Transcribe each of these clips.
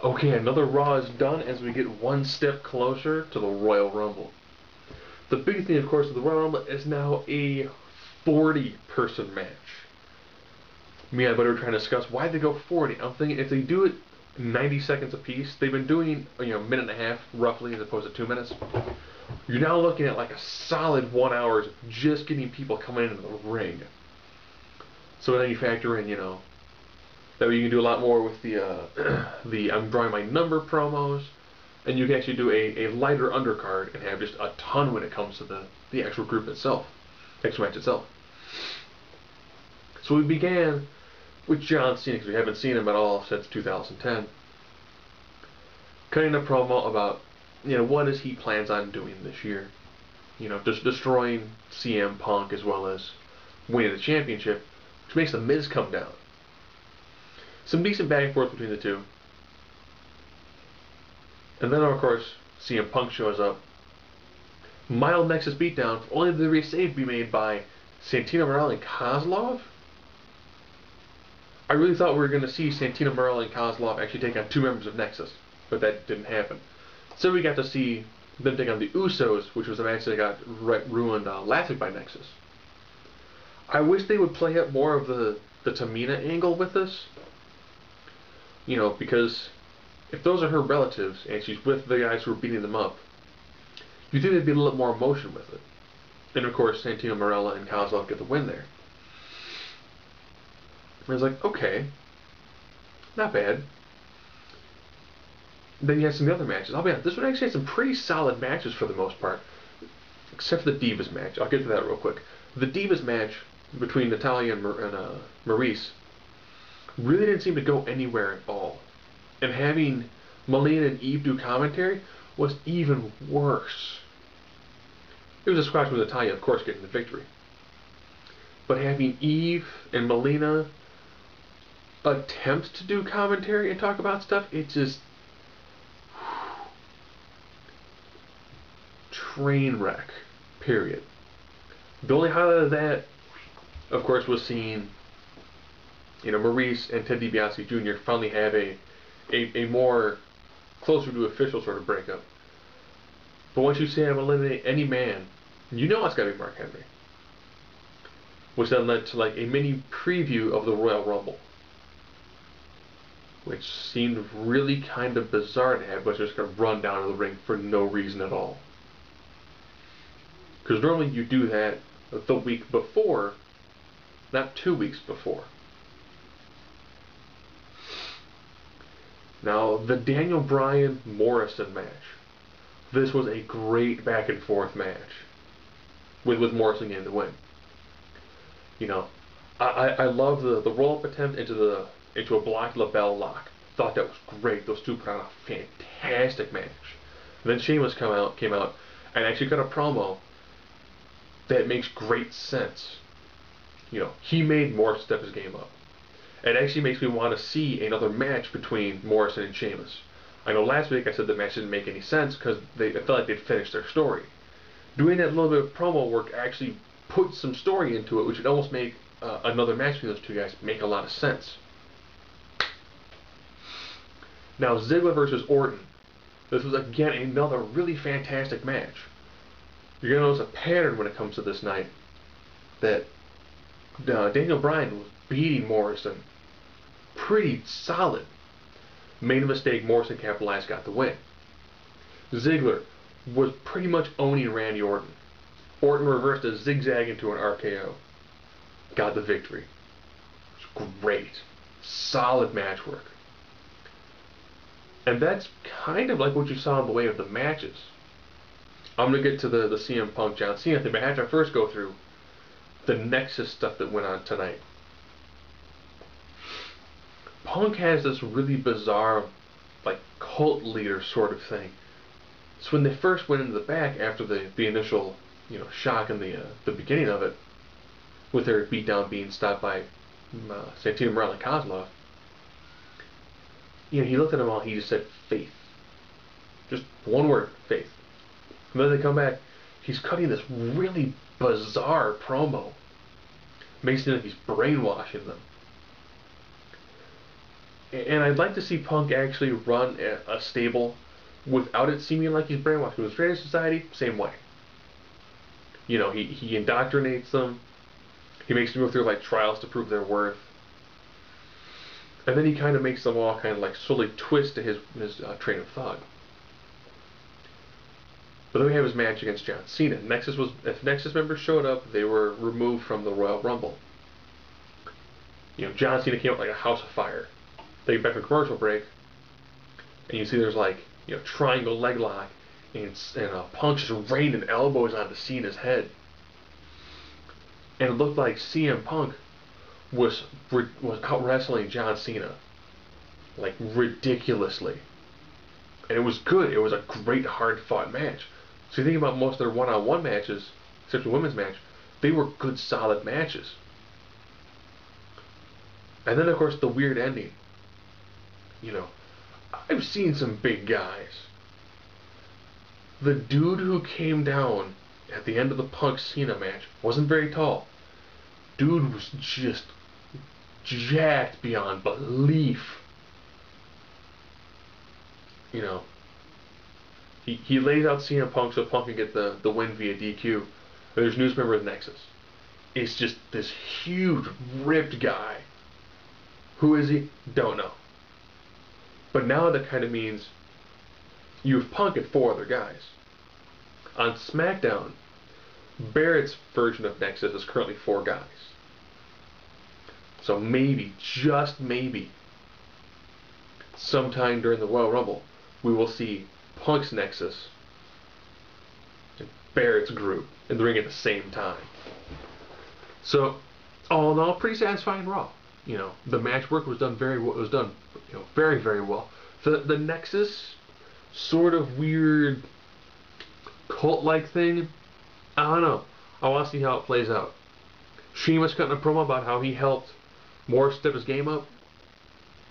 Okay, another Raw is done as we get one step closer to the Royal Rumble. The big thing, of course, of the Royal Rumble is now a 40-person match. Me and my buddy were trying to discuss why they go 40. I'm thinking if they do it 90 seconds apiece, they've been doing a minute and a half roughly as opposed to 2 minutes. You're now looking at like a solid 1 hour just getting people coming into the ring. So then you factor in, that way you can do a lot more with the the I'm drawing my number promos, and you can actually do a lighter undercard and have just a ton when it comes to the actual group itself, actual match itself. So we began with John Cena because we haven't seen him at all since 2010, cutting a promo about what is he plans on doing this year, just destroying CM Punk as well as winning the championship, which makes the Miz come down. Some decent back and forth between the two. And then, of course, CM Punk shows up. Mild Nexus beatdown, only the resave to be made by Santino Marella and Kozlov. I really thought we were going to see Santino Marella and Kozlov actually take on two members of Nexus, but that didn't happen. So we got to see them take on the Usos, which was a match that got ruined last week by Nexus. I wish they would play up more of the Tamina angle with this. Because if those are her relatives and she's with the guys who are beating them up, you think there'd be a little more emotion with it. And of course, Santino Marella and Kozlov get the win there. And I was like, okay, not bad. Then you had some other matches. I'll be honest, this one actually had some pretty solid matches for the most part, except for the Divas match. I'll get to that real quick. The Divas match between Natalya and Maurice really didn't seem to go anywhere at all. And having Melina and Eve do commentary was even worse. It was a squash with Natalya, of course, getting the victory. But having Eve and Melina attempt to do commentary and talk about stuff, it just... train wreck. Period. The only highlight of that, of course, was seeing Maurice and Ted DiBiase Jr. finally have a more closer to official sort of breakup. But once you say I'm eliminating any man, it's got to be Mark Henry. Which then led to like a mini preview of the Royal Rumble, which seemed really kind of bizarre to have, but just going to run down to the ring for no reason at all. Because normally you do that the week before, not 2 weeks before. Now, the Daniel Bryan Morrison match. This was a great back and forth match, with Morrison getting the win. I love the roll up attempt into a blocked LaBelle lock. Thought that was great. Those two put on a fantastic match. And then Sheamus came out and actually cut a promo that makes great sense. He made Morrison step his game up. It actually makes me want to see another match between Morrison and Sheamus. I know last week I said the match didn't make any sense because I felt like they'd finished their story. Doing that little bit of promo work actually put some story into it, which would almost make another match between those two guys make a lot of sense. Now, Ziggler versus Orton. This was again another really fantastic match. You're going to notice a pattern when it comes to this night, that Daniel Bryan was beating Morrison pretty solid. Made a mistake, Morrison capitalized, got the win. Ziggler was pretty much owning Randy Orton. Orton reversed a zigzag into an RKO. Got the victory. It was great. Solid match work. And that's kind of like what you saw in the way of the matches. I'm going to get to the CM Punk John Cena thing, but after I first go through the Nexus stuff that went on tonight. Punk has this really bizarre, like, cult leader sort of thing. So when they first went into the back after the initial, shock in the beginning of it, with their beatdown being stopped by Santino Marella and Kozlov, he looked at them all, he just said, faith. Just one word, faith. And then they come back, he's cutting this really bizarre promo. Makes it seem like he's brainwashing them. And I'd like to see Punk actually run a stable without it seeming like he's brainwashed. With Stranger Society, same way. He indoctrinates them. He makes them go through like trials to prove their worth, and then he kind of makes them all kind of like slowly twist to his train of thought. But then we have his match against John Cena. If Nexus members showed up, they were removed from the Royal Rumble. John Cena came out like a house of fire. They get back from commercial break, and you see there's like triangle leg lock, and Punk just raining elbows onto Cena's head, and it looked like CM Punk was out wrestling John Cena like ridiculously, and it was good. It was a great hard fought match. So you think about most of their one-on-one matches, except the women's match, they were good solid matches. And then of course the weird ending. You know, I've seen some big guys. The dude who came down at the end of the Punk Cena match wasn't very tall. Dude was just jacked beyond belief. You know, he lays out CM Punk so Punk can get the win via DQ. But there's news member of Nexus. It's just this huge, ripped guy. Who is he? Don't know. But now that kind of means you have Punk and 4 other guys. On SmackDown, Barrett's version of Nexus is currently 4 guys. So maybe, just maybe, sometime during the Royal Rumble, we will see Punk's Nexus and Barrett's group in the ring at the same time. So, all in all, pretty satisfying Raw. The match work was done very well. It was done, very, very well. The Nexus sort of weird cult-like thing, I don't know. I want to see how it plays out. Sheamus cutting a promo about how he helped Morris step his game up.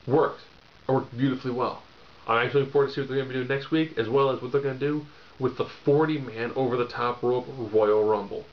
Worked. It worked beautifully well. I'm actually looking forward to see what they're going to be doing next week, as well as what they're going to do with the 40-man over-the-top rope Royal Rumble.